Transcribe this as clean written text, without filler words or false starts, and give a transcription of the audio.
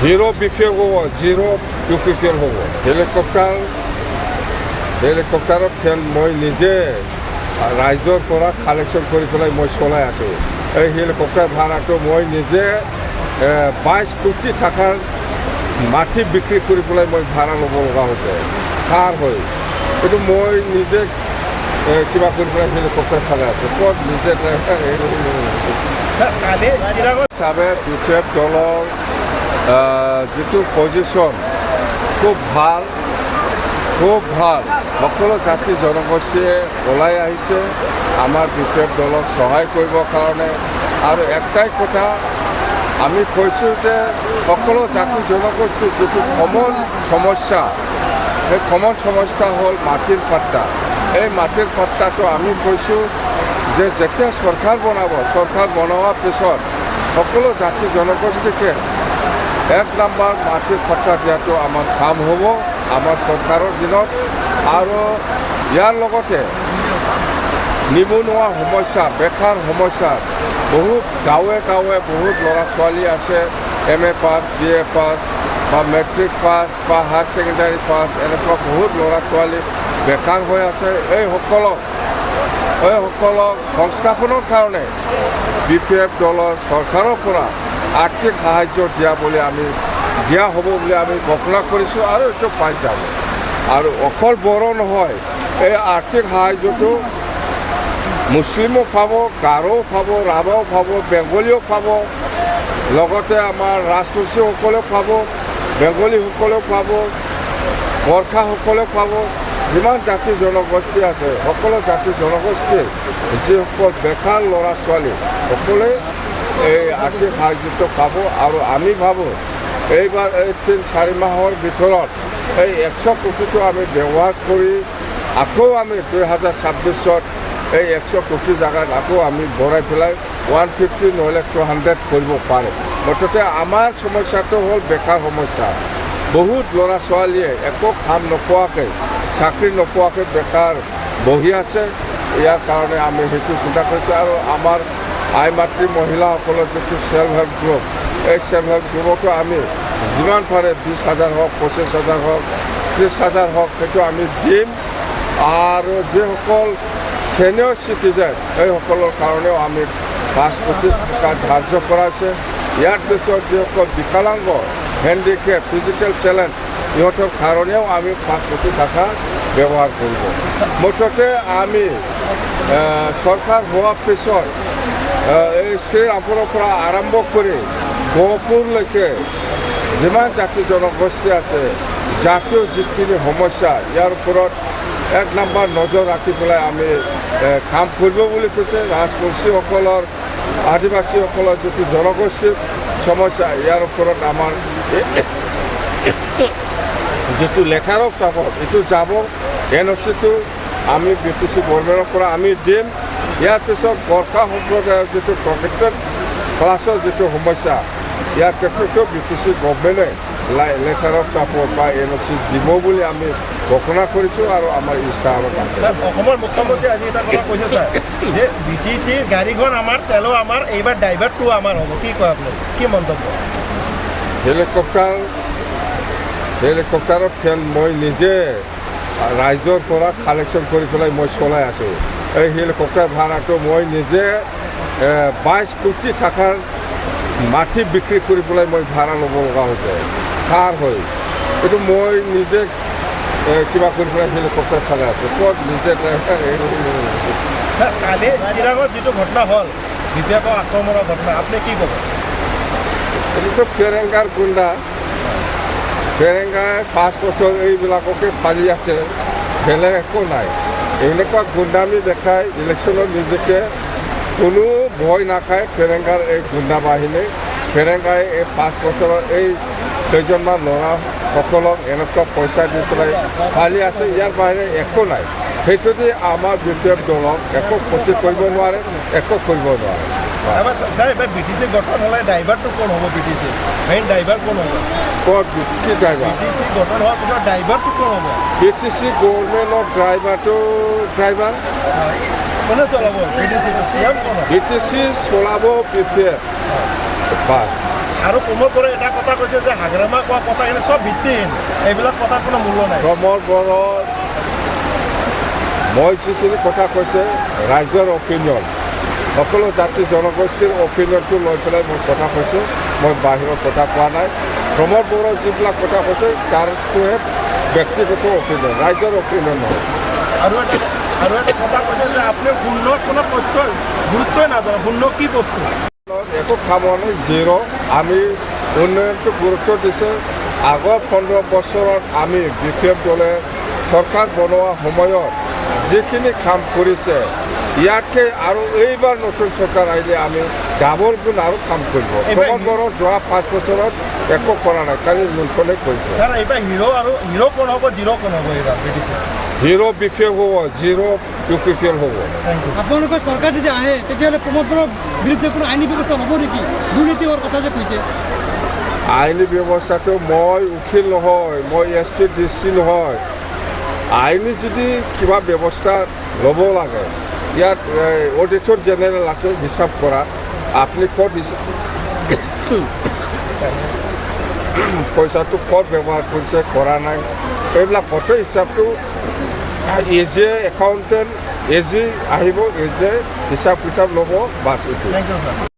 Zero' বিফিয়েল হ'ব, zero' UPPL হ'ব। হেলিকপ্টাৰৰ fail মই নিজে ৰাইজৰ পৰা কালেকশ্যন কৰি পেলাই মই চলাই আছোঁ। এই হেলিকপ্টাৰ ভাড়াটো মই নিজে 22 কোটি টকাৰ মাটি বিক্ৰী কৰি পেলাই মই ভাড়া ল'ব লগা হৈছে। কাৰ হয় এইটো মই নিজে কিবা কৰি পেলাই হেলিকপ্টাৰ চলাই আছোঁ। ক'ত নিজে হিচাপে বিজেপি দলৰ যিটো পজিশ্যন খুব ভাল, সকলো জাতি জনগোষ্ঠীয়ে ওলাই আহিছে আমাৰ বিজেপি দলক সহায় কৰিবৰ কাৰণে। আৰু একটাই কথা আমি কৈছোঁ যে সকলো জাতি জনগোষ্ঠীৰ যিটো কমন সমস্যা, সেই কমন সমস্যা হ'ল মাটিৰ পাট্টা। এই মাটিৰ পাট্টাটো আমি কৈছোঁ যে যেতিয়া চৰকাৰ বনোৱাৰ পিছত সকলো জাতি জনগোষ্ঠীকে 1 নম্বৰ মাটিৰ পাট্টা দিয়াটো আমাৰ কাম হ'ব আমাৰ চৰকাৰৰ দিনত। আৰু ইয়াৰ লগতে নিবনুৱা সমস্যা, বেকাৰ সমস্যা, বহুত গাঁৱে বহুত ল'ৰা ছোৱালী আছে MA পাছ, BA পাছ বা মেট্ৰিক পাছ বা হায়াৰ ছেকেণ্ডাৰী পাছ, এনেকুৱা বহুত ল'ৰা ছোৱালী বেকাৰ হৈ আছে। এইসকলক সংস্থাপনৰ কাৰণে বিজেপি দলৰ চৰকাৰৰ পৰা আৰ্থিক সাহায্য দিয়া হ'ব বুলি আমি ঘোষণা কৰিছোঁ আৰু এইটো পাই যাব। আৰু অকল বড়ো নহয়, এই আৰ্থিক সাহায্যটো মুছলিমো পাব, গাৰোও পাব, ৰাভাও পাব, বেংগলীও পাব, লগতে আমাৰ ৰাজবংশীসকলেও পাব, বেংগলীসকলেও পাব, গোৰ্খাসকলেও পাব। যিমান জাতি জনগোষ্ঠী আছে সকলো জাতি জনগোষ্ঠীৰ যিসকল বেকাৰ ল'ৰা ছোৱালী সকলোৱে এই আৰ্থিক সাহায্যটো পাব। আৰু আমি ভাবোঁ এইবাৰ এই 3-4 মাহৰ ভিতৰত এই 100 কোটিটো আমি ব্যৱহাৰ কৰি আকৌ আমি 2026ত এই 100 কোটি জেগাত আকৌ আমি বঢ়াই পেলাই 150 নহ'লে 200 কৰিব পাৰে। মুঠতে আমাৰ সমস্যাটো হ'ল বেকাৰ সমস্যা। বহুত ল'ৰা ছোৱালীয়ে একো কাম নোপোৱাকৈ, চাকৰি নোপোৱাকৈ বেকাৰ বহি আছে। ইয়াৰ কাৰণে আমি সেইটো চিন্তা কৰিছোঁ। আৰু আমাৰ আই মাতৃ মহিলাসকলৰ যিটো ছেল্ফ হেল্প গ্ৰুপ, এই ছেল্ফ হেল্প গ্ৰুপতো আমি যিমান পাৰে 20,000 হওক, 25,000 হওক, 30,000 হওক, সেইটো আমি দিম। আৰু যিসকল ছিনিয়ৰ চিটিজেন এইসকলৰ কাৰণেও আমি 5 কোটি টকা ধাৰ্য কৰা হৈছে। ইয়াৰ পিছত যিসকল বিকলাংগ, হেণ্ডিকেপ, ফিজিকেল চেলেঞ্জ, ইহঁতৰ কাৰণেও আমি 5 কোটি টকা ব্যৱহাৰ কৰিব। মুঠতে আমি চৰকাৰ হোৱাৰ পিছত এই শ্ৰীৰামপুৰৰ পৰা আৰম্ভ কৰি গহপুৰলৈকে যিমান জাতি জনগোষ্ঠী আছে, জাতীয় যিখিনি সমস্যা, ইয়াৰ ওপৰত 1 নম্বৰ নজৰ ৰাখি পেলাই আমি কাম কৰিব বুলি কৈছে। ৰাজবংশীসকলৰ, আদিবাসীসকলৰ যিটো জনগোষ্ঠীৰ সমস্যা, ইয়াৰ ওপৰত আমাৰ যিটো লেটাৰ অফ ছাপৰ্ট এইটো যাব। NOC-টো আমি BTC গভৰ্ণমেণ্টৰ পৰা আমি দিম। ইয়াৰ পিছত গোৰ্খা সম্প্ৰদায়ৰ যিটো প্ৰটেক্টেড ক্লাছৰ যিটো সমস্যা, ইয়াৰ ক্ষেত্ৰতো BTC গভৰ্ণমেণ্টে লেটাৰ অফ ছাপৰ্ট বা NOC দিব বুলি আমি ঘোষণা কৰিছোঁ আৰু আমাৰ ইস্তাহাৰত আছে। অসমৰ মুখ্যমন্ত্ৰী আজি এটা কথা কৈছে ছাৰ, যে BTCৰ গাড়ীখন আমাৰ, তেলো আমাৰ, এইবাৰ ড্ৰাইভাৰটো আমাৰ হ'ব। কি কয় আপুনি, কি মন্তব্য? হেলিকপ্টাৰৰ ফেল মই নিজে ৰাইজৰ পৰা কালেকশ্যন কৰি পেলাই মই চলাই আছোঁ। এই হেলিকপ্টাৰ ভাড়াটো মই নিজে 22 কোটি টকাৰ মাটি বিক্ৰী কৰি পেলাই মই ভাড়া ল'ব লগা হৈছে। কাৰ হয় এইটো মই নিজে কিবা কৰি পেলাই হেলিকপ্টাৰ চলাই আছোঁ। ক'ত নিজে কালি চিৰাঙত যিটো ঘটনা হ'ল, বিজেপিৰ আক্ৰমণৰ ঘটনা, আপুনি কি ক'ব? এইটোতো ফেৰেংগাৰ গুণ্ডা। ফেৰেংগাই 5 বছৰ এইবিলাককে পালি আছে, বেলেগ একো নাই। এনেকুৱা গুণ্ডামি দেখাই ইলেকশ্যনত নিজকে কোনো ভয় নাখায় ফেৰেংগাৰ এই গুণ্ডা বাহিনী। ফেৰেংগাই এই 5 বছৰৰ এই কেইজনমান ল'ৰাসকলক এনেকুৱা পইচা দি পেলাই পালি আছে, ইয়াৰ বাহিৰে একো নাই। সেইটো দি আমাৰ বিজেপি দলক একো ক্ষতি কৰিব নোৱাৰে, একো কৰিব নোৱাৰে। ছাৰ, এইবাৰ BTC গঠন হ'লে ড্ৰাইভাৰটো কোন হ'ব? BTC মেইন ড্ৰাইভাৰ কোন হ'ব? কি ড্ৰাইভাৰ? BTC গঠন হোৱাৰ পিছত ড্ৰাইভাৰটো কোন হ'ব? BTC গভৰ্ণমেণ্টৰ ড্ৰাইভাৰ কোনে চলাব? BTC চলাব BPF। বাছ আৰু প্ৰমোদ বড়োৱে এটা কথা কৈছে যে হাগ্ৰামা কোৱা কথাখিনি চব ভিত্তিহীন, এইবিলাক কথাৰ কোনো মূল্য নাই। প্ৰমোদ বড়ো মই যিখিনি কথা কৈছে ৰাইজৰ অপিনিয়ন, সকলো জাতি জনগোষ্ঠীৰ অপিনিয়নটো লৈ পেলাই মই কথা কৈছোঁ, মই বাহিৰত কথা কোৱা নাই। প্ৰমোদ বড়ো যিবিলাক কথা কৈছে তাৰটোহে ব্যক্তিগত অপিনিয়ন, ৰাইজৰ অপিনিয়ন নহয়। আৰু এটা কথা কৈছে যে আপুনি শূন্যৰ কোনো তথ্য গুৰুত্বই নাজানে, শূন্য কি বস্তু। একো খাব নাই, জিৰ'। আমি উন্নয়নটো গুৰুত্ব দিছে। আগৰ 15 বছৰত আমি BPF দলে চৰকাৰ বনোৱা সময়ত যিখিনি কাম কৰিছে, ইয়াতকৈ আৰু এইবাৰ নতুন চৰকাৰ আহিলে আমি ডাবল গুণ আৰু কাম কৰিব। প্ৰমোদ বড়ো যোৱা 5 বছৰত একো কৰা নাই, খালি লুণ্ঠনে কৰিছে। এইবাৰ হিৰ' কোন হ'ব, জিৰ' কোন হ'ব এইবাৰ? হিৰ' BPF হ'ব, জিৰ' UPPL হ'ব। আপোনালোকৰ চৰকাৰ যদি আহে তেতিয়াহ'লে প্ৰমোদ বড়োৰ বিৰুদ্ধে কোনো আইনী ব্যৱস্থা হ'ব নেকি? দুৰ্নীতি হোৱাৰ কথা যে কৈছে। আইনী ব্যৱস্থাটো মই উকিল নহয়, মই SP DC নহয়। আইনী যদি কিবা ব্যৱস্থা ল'ব লাগে, ইয়াত অডিটৰ জেনেৰেল আছে হিচাপ কৰা, আপুনি ক'ত পইচাটো ক'ত ব্যৱহাৰ কৰিছে, কৰা নাই, এইবিলাক গোটেই হিচাপটো এজিয়ে একাউণ্টেণ্ট এজি আহিব, এজিয়ে হিচাপ কিতাপ ল'ব, বাছ এইটো। Thank you sir.